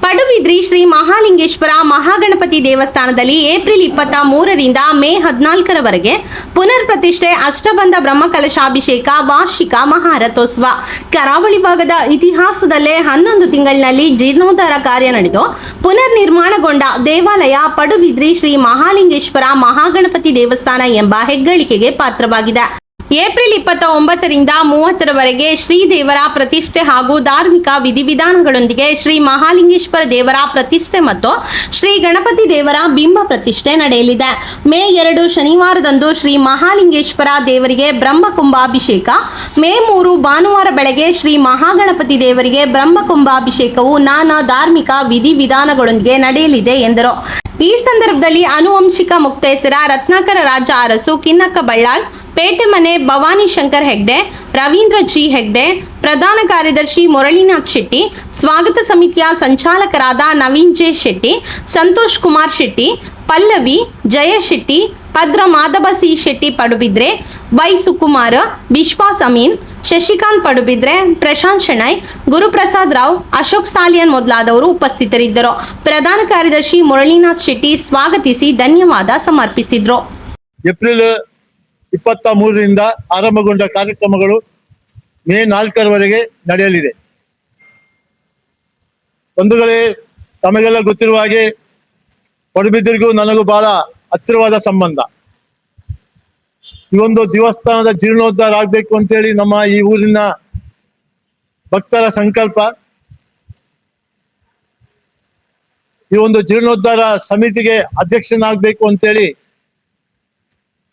ಪಡುಬಿದ್ರಿ ಶ್ರೀ ಮಹಾಲಿಂಗೇಶ್ವರ ಮಹಾಗಣಪತಿ ದೇವಸ್ಥಾನದಲ್ಲಿ ಏಪ್ರಿಲ್ 23ರಿಂದ ಮೇ 14ರವರೆಗೆ ಪುನರ್ ಪ್ರತಿಷ್ಠೆ ಅಷ್ಟಬಂಧ ಬ್ರಹ್ಮಕಲಶಾಭಿಷೇಕ ವಾರ್ಷಿಕ ಮಹಾರಥೋತ್ಸವ. ಕರಾವಳಿ ಭಾಗದ ಇತಿಹಾಸದಲ್ಲೇ 11 ತಿಂಗಳಿನಲ್ಲಿ ಜೀರ್ಣೋದ್ಧಾರ ಕಾರ್ಯ ನಡೆದು ಪುನರ್ ನಿರ್ಮಾಣಗೊಂಡ ದೇವಾಲಯ ಪಡುಬಿದ್ರಿ ಶ್ರೀ ಮಹಾಲಿಂಗೇಶ್ವರ ಮಹಾಗಣಪತಿ ದೇವಸ್ಥಾನ ಎಂಬ ಹೆಗ್ಗಳಿಕೆಗೆ ಪಾತ್ರವಾಗಿದೆ. ಏಪ್ರಿಲ್ 29ರಿಂದ 30ರವರೆಗೆ ಶ್ರೀದೇವರ ಪ್ರತಿಷ್ಠೆ ಹಾಗೂ ಧಾರ್ಮಿಕ ವಿಧಿವಿಧಾನಗಳೊಂದಿಗೆ ಶ್ರೀ ಮಹಾಲಿಂಗೇಶ್ವರ ದೇವರ ಪ್ರತಿಷ್ಠೆ ಮತ್ತು ಶ್ರೀ ಗಣಪತಿ ದೇವರ ಬಿಂಬ ಪ್ರತಿಷ್ಠೆ ನಡೆಯಲಿದೆ. ಮೇ 2 ಶನಿವಾರದಂದು ಶ್ರೀ ಮಹಾಲಿಂಗೇಶ್ವರ ದೇವರಿಗೆ ಬ್ರಹ್ಮಕುಂಭಾಭಿಷೇಕ, ಮೇ 3 ಭಾನುವಾರ ಬೆಳಗ್ಗೆ ಶ್ರೀ ಮಹಾಗಣಪತಿ ದೇವರಿಗೆ ಬ್ರಹ್ಮಕುಂಭಾಭಿಷೇಕವು ನಾನಾ ಧಾರ್ಮಿಕ ವಿಧಿವಿಧಾನಗಳೊಂದಿಗೆ ನಡೆಯಲಿದೆ ಎಂದರು. ಈ ಸಂದರ್ಭದಲ್ಲಿ ಆನುವಂಶಿಕ ಮುಕ್ತೇಸರ ರತ್ನಾಕರ ರಾಜ ಅರಸು ಕಿನ್ನಕ್ಕ ಬಳ್ಳಾಳ್, ಪೇಟೆ ಮನೆ ಭವಾನಿ ಶಂಕರ್ ಹೆಗ್ಡೆ, ರವೀಂದ್ರ ಜಿ ಹೆಗ್ಡೆ, ಪ್ರಧಾನ ಕಾರ್ಯದರ್ಶಿ ಮುರಳೀನಾಥ್ ಶೆಟ್ಟಿ, ಸ್ವಾಗತ ಸಮಿತಿಯ ಸಂಚಾಲಕರಾದ ನವೀನ್ ಜೆ ಶೆಟ್ಟಿ, ಸಂತೋಷ್ ಕುಮಾರ್ ಶೆಟ್ಟಿ, ಪಲ್ಲವಿ, ಜಯ ಶೆಟ್ಟಿ, ಪದ್ರ ಮಾಧವ ಸಿ ಶೆಟ್ಟಿ ಪಡುಬಿದ್ರೆ, ವೈ ಸುಕುಮಾರ, ವಿಶ್ವಾಸ್ ಅಮೀನ್, ಶಶಿಕಾಂತ್ ಪಡುಬಿದ್ರೆ, ಪ್ರಶಾಂತ್ ಶೆಣೈ, ಗುರುಪ್ರಸಾದ್ ರಾವ್, ಅಶೋಕ್ ಸಾಲಿಯನ್ ಮೊದಲಾದವರು ಉಪಸ್ಥಿತರಿದ್ದರು. ಪ್ರಧಾನ ಕಾರ್ಯದರ್ಶಿ ಮುರಳೀನಾಥ್ ಶೆಟ್ಟಿ ಸ್ವಾಗತಿಸಿ ಧನ್ಯವಾದ ಸಮರ್ಪಿಸಿದ್ರು. ಏಪ್ರಿಲ್ 23ರಿಂದ ಆರಂಭಗೊಂಡ ಕಾರ್ಯಕ್ರಮಗಳು ಮೇ 4ರವರೆಗೆ ನಡೆಯಲಿದೆ. ಬಂಧುಗಳೇ, ತಮಗೆಲ್ಲ ಗೊತ್ತಿರುವ ಹಾಗೆ ಪಡುಬಿದ್ರಿಗೂ ನನಗೂ ಬಹಳ ಹತ್ತಿರವಾದ ಸಂಬಂಧ. ಈ ಒಂದು ದೇವಸ್ಥಾನದ ಜೀರ್ಣೋದ್ಧಾರ ಆಗ್ಬೇಕು ಅಂತೇಳಿ ನಮ್ಮ ಈ ಊರಿನ ಭಕ್ತರ ಸಂಕಲ್ಪ. ಈ ಒಂದು ಜೀರ್ಣೋದ್ಧಾರ ಸಮಿತಿಗೆ ಅಧ್ಯಕ್ಷನಾಗಬೇಕು ಅಂತೇಳಿ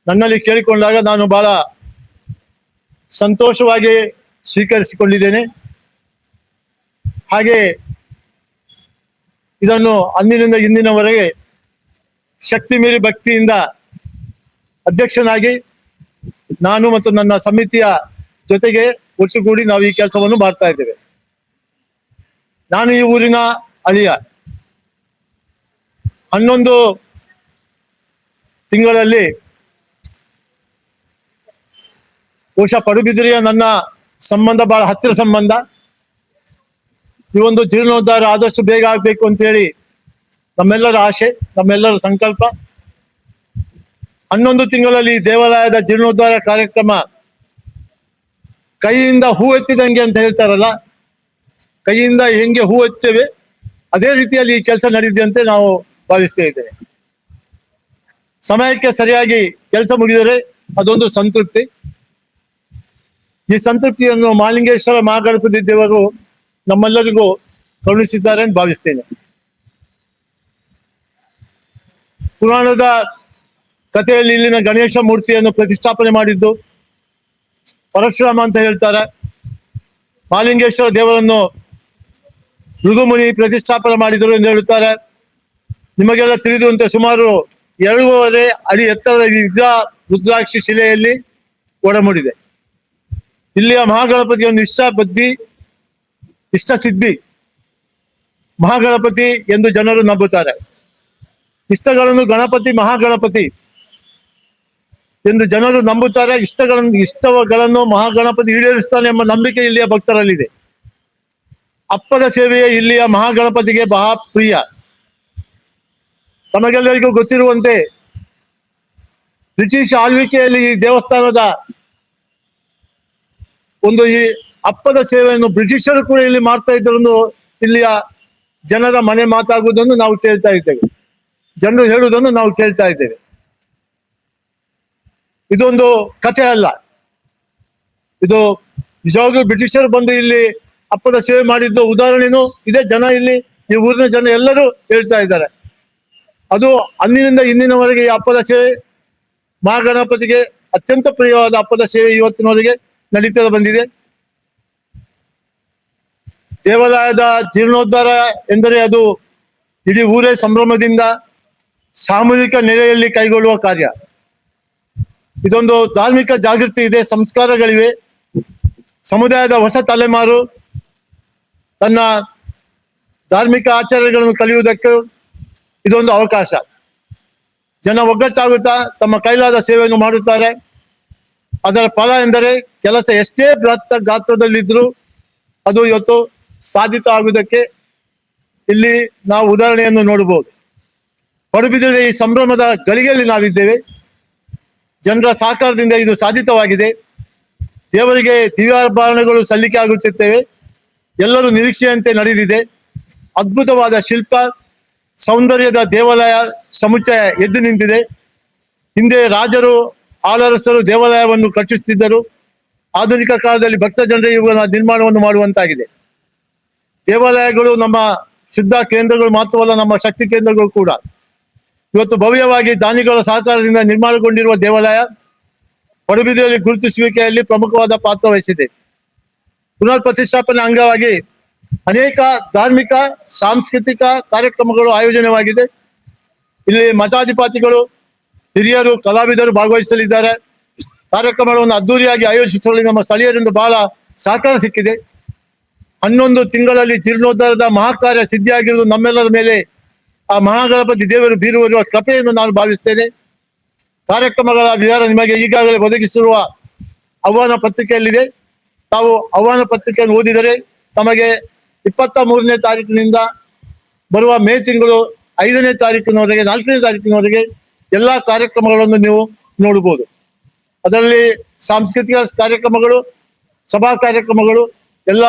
ನನ್ನಲ್ಲಿ ಕೇಳಿಕೊಂಡಾಗ ನಾನು ಬಹಳ ಸಂತೋಷವಾಗಿ ಸ್ವೀಕರಿಸಿಕೊಂಡಿದ್ದೇನೆ. ಹಾಗೆ ಇದನ್ನು ಅಂದಿನಿಂದ ಇಂದಿನವರೆಗೆ ಶಕ್ತಿ ಮೀರಿ ಭಕ್ತಿಯಿಂದ ಅಧ್ಯಕ್ಷನಾಗಿ ನಾನು ಮತ್ತು ನನ್ನ ಸಮಿತಿಯ ಜೊತೆಗೆ ಒಟ್ಟುಗೂಡಿ ನಾವು ಈ ಕೆಲಸವನ್ನು ಮಾಡ್ತಾ ಇದ್ದೇವೆ. ನಾನು ಈ ಊರಿನ ಅಳಿಯ. 11 ತಿಂಗಳಲ್ಲಿ ಬಹುಶಃ ಪಡುಬಿದ್ರಿಯ ನನ್ನ ಸಂಬಂಧ ಬಹಳ ಹತ್ತಿರ ಸಂಬಂಧ. ಈ ಒಂದು ಜೀರ್ಣೋದ್ಧಾರ ಆದಷ್ಟು ಬೇಗ ಆಗ್ಬೇಕು ಅಂತೇಳಿ ನಮ್ಮೆಲ್ಲರ ಆಶೆ, ನಮ್ಮೆಲ್ಲರ ಸಂಕಲ್ಪ. 11 ತಿಂಗಳಲ್ಲಿ ದೇವಾಲಯದ ಜೀರ್ಣೋದ್ಧಾರ ಕಾರ್ಯಕ್ರಮ ಕೈಯಿಂದ ಹೂ ಎತ್ತಿದಂಗೆ ಅಂತ ಹೇಳ್ತಾರಲ್ಲ, ಕೈಯಿಂದ ಹೆಂಗೆ ಹೂ ಎತ್ತೇವೆ ಅದೇ ರೀತಿಯಲ್ಲಿ ಈ ಕೆಲಸ ನಡೆದಿದೆ ಅಂತ ನಾವು ಭಾವಿಸ್ತಾ ಇದ್ದೇವೆ. ಸಮಯಕ್ಕೆ ಸರಿಯಾಗಿ ಕೆಲಸ ಮುಗಿದರೆ ಅದೊಂದು ಸಂತೃಪ್ತಿ. ಈ ಸಂತೃಪ್ತಿಯನ್ನು ಮಹಾಲಿಂಗೇಶ್ವರ ಮಹಾಗಣಪತಿ ದೇವರು ನಮ್ಮೆಲ್ಲರಿಗೂ ಕರುಣಿಸಿದ್ದಾರೆ ಎಂದು ಭಾವಿಸ್ತೇನೆ. ಪುರಾಣದ ಕಥೆಯಲ್ಲಿ ಇಲ್ಲಿನ ಗಣೇಶ ಮೂರ್ತಿಯನ್ನು ಪ್ರತಿಷ್ಠಾಪನೆ ಮಾಡಿದ್ದು ಪರಶುರಾಮ ಅಂತ ಹೇಳ್ತಾರೆ. ಮಹಾಲಿಂಗೇಶ್ವರ ದೇವರನ್ನು ಋಗುಮುನಿ ಪ್ರತಿಷ್ಠಾಪನೆ ಮಾಡಿದರು ಎಂದು ಹೇಳುತ್ತಾರೆ. ನಿಮಗೆಲ್ಲ ತಿಳಿದುವಂತೆ ಸುಮಾರು 2.5 ಅಡಿ ಎತ್ತರದ ವಿಗ್ರಹ ರುದ್ರಾಕ್ಷಿ ಶಿಲೆಯಲ್ಲಿ ಒಡಮೂಡಿದೆ. ಇಲ್ಲಿಯ ಮಹಾಗಣಪತಿಯನ್ನು ಇಷ್ಟ ಸಿದ್ಧಿ ಮಹಾಗಣಪತಿ ಎಂದು ಜನರು ನಂಬುತ್ತಾರೆ. ಇಷ್ಟಗಳನ್ನು ಗಣಪತಿ ಮಹಾಗಣಪತಿ ಎಂದು ಜನರು ನಂಬುತ್ತಾರೆ. ಇಷ್ಟಗಳನ್ನು ಮಹಾಗಣಪತಿ ಈಡೇರಿಸ್ತಾನೆ ಎಂಬ ನಂಬಿಕೆ ಇಲ್ಲಿಯ ಭಕ್ತರಲ್ಲಿದೆ. ಅಪ್ಪದ ಸೇವೆಯೇ ಇಲ್ಲಿಯ ಮಹಾಗಣಪತಿಗೆ ಬಹಳ ಪ್ರಿಯ. ತಮಗೆಲ್ಲರಿಗೂ ಗೊತ್ತಿರುವಂತೆ ಬ್ರಿಟಿಷ್ ಆಳ್ವಿಕೆಯಲ್ಲಿ ಈ ದೇವಸ್ಥಾನದ ಈ ಅಪ್ಪದ ಸೇವೆಯನ್ನು ಬ್ರಿಟಿಷರು ಕೂಡ ಇಲ್ಲಿ ಮಾಡ್ತಾ ಇದ್ದರನ್ನು ಇಲ್ಲಿಯ ಜನರ ಮನೆ ಮಾತಾಗುವುದನ್ನು ನಾವು ಕೇಳ್ತಾ ಇದ್ದೇವೆ. ಜನರು ಹೇಳುವುದನ್ನು ನಾವು ಕೇಳ್ತಾ ಇದ್ದೇವೆ. ಇದೊಂದು ಕಥೆ ಅಲ್ಲ, ಇದು ನಿಜವಾಗ್ಲೂ ಬ್ರಿಟಿಷರು ಬಂದು ಇಲ್ಲಿ ಅಪ್ಪದ ಸೇವೆ ಮಾಡಿದ್ದು ಉದಾಹರಣೆನೂ ಇದೆ. ಜನ ಇಲ್ಲಿ ಈ ಊರಿನ ಜನ ಎಲ್ಲರೂ ಹೇಳ್ತಾ ಇದ್ದಾರೆ. ಅದು ಅಂದಿನಿಂದ ಇಂದಿನವರೆಗೆ ಈ ಅಪ್ಪದ ಸೇವೆ ಮಹಾಗಣಪತಿಗೆ ಅತ್ಯಂತ ಪ್ರಿಯವಾದ ಅಪ್ಪದ ಸೇವೆ ಇವತ್ತಿನವರೆಗೆ ನಡೀತಾ ಬಂದಿದೆ. ದೇವಾಲಯದ ಜೀರ್ಣೋದ್ಧಾರ ಎಂದರೆ ಅದು ಇಡೀ ಊರೇ ಸಂಭ್ರಮದಿಂದ ಸಾಮೂಹಿಕ ನೆಲೆಯಲ್ಲಿ ಕೈಗೊಳ್ಳುವ ಕಾರ್ಯ. ಇದೊಂದು ಧಾರ್ಮಿಕ ಜಾಗೃತಿ ಇದೆ, ಸಂಸ್ಕಾರಗಳಿವೆ. ಸಮುದಾಯದ ಹೊಸ ತಲೆಮಾರು ತನ್ನ ಧಾರ್ಮಿಕ ಆಚರಣೆಗಳನ್ನು ಕಲಿಯುವುದಕ್ಕೆ ಇದೊಂದು ಅವಕಾಶ. ಜನ ಒಗ್ಗಟ್ಟಾಗುತ್ತಾ ತಮ್ಮ ಕೈಲಾದ ಸೇವೆಯನ್ನು ಮಾಡುತ್ತಾರೆ. ಅದರ ಫಲ ಎಂದರೆ ಕೆಲಸ ಎಷ್ಟೇ ಬೃಹತ್ ಗಾತ್ರದಲ್ಲಿದ್ದರೂ ಅದು ಇವತ್ತು ಸಾಧಿತ ಆಗುವುದಕ್ಕೆ ಇಲ್ಲಿ ನಾವು ಉದಾಹರಣೆಯನ್ನು ನೋಡಬಹುದು. ಪಡುಬಿದ್ರೆಯ ಈ ಸಂಭ್ರಮದ ಗಳಿಗೆಯಲ್ಲಿ ನಾವಿದ್ದೇವೆ. ಜನರ ಸಹಕಾರದಿಂದ ಇದು ಸಾಧಿತವಾಗಿದೆ. ದೇವರಿಗೆ ದಿವ್ಯಾಭರಣಗಳು ಸಲ್ಲಿಕೆ ಆಗುತ್ತಿದ್ದೇವೆ. ಎಲ್ಲರೂ ನಿರೀಕ್ಷೆಯಂತೆ ನಡೆದಿದೆ. ಅದ್ಭುತವಾದ ಶಿಲ್ಪ ಸೌಂದರ್ಯದ ದೇವಾಲಯ ಸಮುಚ್ಚಯ ಎದ್ದು ನಿಂತಿದೆ. ಹಿಂದೆ ರಾಜರು ಆಳರಸರು ದೇವಾಲಯವನ್ನು ಕಟ್ಟಿಸುತ್ತಿದ್ದರು. ಆಧುನಿಕ ಕಾಲದಲ್ಲಿ ಭಕ್ತ ಜನರ ಇವುಗಳ ನಿರ್ಮಾಣವನ್ನು ಮಾಡುವಂತಾಗಿದೆ. ದೇವಾಲಯಗಳು ನಮ್ಮ ಶುದ್ಧ ಕೇಂದ್ರಗಳು ಮಾತ್ರವಲ್ಲ, ನಮ್ಮ ಶಕ್ತಿ ಕೇಂದ್ರಗಳು ಕೂಡ. ಇವತ್ತು ಭವ್ಯವಾಗಿ ದಾನಿಗಳ ಸಹಕಾರದಿಂದ ನಿರ್ಮಾಣಗೊಂಡಿರುವ ದೇವಾಲಯ ಪಡುಬಿದ್ರೆಯಲ್ಲಿ ಗುರುತಿಸುವಿಕೆಯಲ್ಲಿ ಪ್ರಮುಖವಾದ ಪಾತ್ರ ವಹಿಸಿದೆ. ಪುನರ್ ಪ್ರತಿಷ್ಠಾಪನೆ ಅಂಗವಾಗಿ ಅನೇಕ ಧಾರ್ಮಿಕ ಸಾಂಸ್ಕೃತಿಕ ಕಾರ್ಯಕ್ರಮಗಳು ಆಯೋಜನೆವಾಗಿದೆ. ಇಲ್ಲಿ ಮಠಾಧಿಪತಿಗಳು, ಹಿರಿಯರು, ಕಲಾವಿದರು ಭಾಗವಹಿಸಲಿದ್ದಾರೆ. ಕಾರ್ಯಕ್ರಮಗಳನ್ನು ಅದ್ದೂರಿಯಾಗಿ ಆಯೋಜಿಸುವಲ್ಲಿ ನಮ್ಮ ಸ್ಥಳೀಯರಿಂದ ಬಹಳ ಸಹಕಾರ ಸಿಕ್ಕಿದೆ. 11 ತಿಂಗಳಲ್ಲಿ ಜೀರ್ಣೋದ್ಧಾರದ ಮಹಾಕಾರ್ಯ ಸಿದ್ಧಿಯಾಗಿರುವುದು ನಮ್ಮೆಲ್ಲರ ಮೇಲೆ ಆ ಮಹಾಗಣಪತಿ ದೇವರು ಬೀರುವ ಕೃಪೆಯನ್ನು ನಾನು ಭಾವಿಸ್ತೇನೆ. ಕಾರ್ಯಕ್ರಮಗಳ ವಿವರ ನಿಮಗೆ ಈಗಾಗಲೇ ಒದಗಿಸಿರುವ ಆಹ್ವಾನ ಪತ್ರಿಕೆಯಲ್ಲಿದೆ. ತಾವು ಆಹ್ವಾನ ಪತ್ರಿಕೆಯನ್ನು ಓದಿದರೆ ತಮಗೆ 23ನೇ ತಾರೀಕಿನಿಂದ ಬರುವ ಮೇ ತಿಂಗಳು 5ನೇ ತಾರೀಕಿನವರೆಗೆ 4ನೇ ತಾರೀಕಿನವರೆಗೆ ಎಲ್ಲ ಕಾರ್ಯಕ್ರಮಗಳನ್ನು ನೀವು ನೋಡಬಹುದು. ಅದರಲ್ಲಿ ಸಾಂಸ್ಕೃತಿಕ ಕಾರ್ಯಕ್ರಮಗಳು, ಸಭಾ ಕಾರ್ಯಕ್ರಮಗಳು ಎಲ್ಲ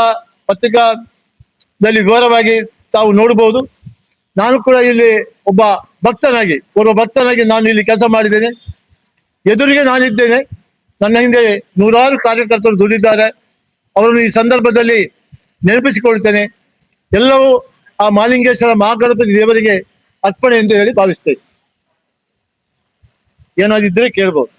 ಪತ್ರಿಕಾದಲ್ಲಿ ವಿವರವಾಗಿ ತಾವು ನೋಡಬಹುದು. ನಾನು ಕೂಡ ಇಲ್ಲಿ ಒಬ್ಬ ಭಕ್ತನಾಗಿ ನಾನು ಇಲ್ಲಿ ಕೆಲಸ ಮಾಡಿದ್ದೇನೆ. ಎದುರಿಗೆ ನಾನಿದ್ದೇನೆ. ನನ್ನ ಹಿಂದೆ ನೂರಾರು ಕಾರ್ಯಕರ್ತರು ದುಡಿದಿದ್ದಾರೆ. ಅವರನ್ನು ಈ ಸಂದರ್ಭದಲ್ಲಿ ನೆನಪಿಸಿಕೊಳ್ತೇನೆ. ಎಲ್ಲವೂ ಆ ಮಹಾಲಿಂಗೇಶ್ವರ ಮಹಾಗಣಪತಿ ದೇವರಿಗೆ ಅರ್ಪಣೆ ಎಂದು ಹೇಳಿ ಭಾವಿಸ್ತೇನೆ. ಏನಾದಿದ್ರೆ ಕೇಳ್ಬೋದು.